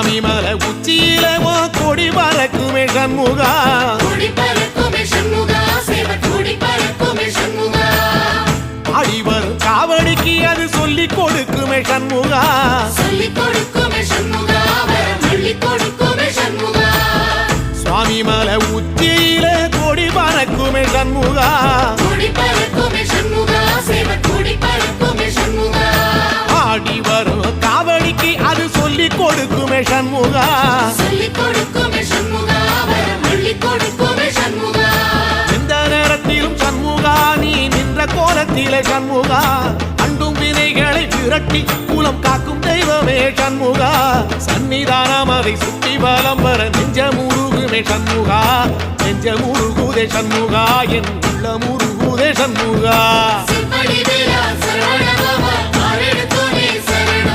சுவாமி மலை உச்சியில கொடி பறக்குமே சண்முகா அடிவரும் காவடிக்கு அது சொல்லி கொடுக்குமே சண்முகா சுவாமி மலை உச்சியில கொடி பறக்குமே சண்முகா ஆடி வரும் காவடிக்கு அது சொல்லி கொடுக்குமே சண்முகா எந்த நேரத்திலும் சண்முகா நீ நின்ற கோலத்திலே சண்முகா அண்டும் வினைகளை விரட்டி குலம் காக்கும் தெய்வமே சண்முகா சன்னிதானம் அதை சுற்றி பலம் வர நெஞ்ச முருகுமே சண்முகா நெஞ்ச முருகுதே சண்முகா என் உள்ள முருகுதே சண்முகா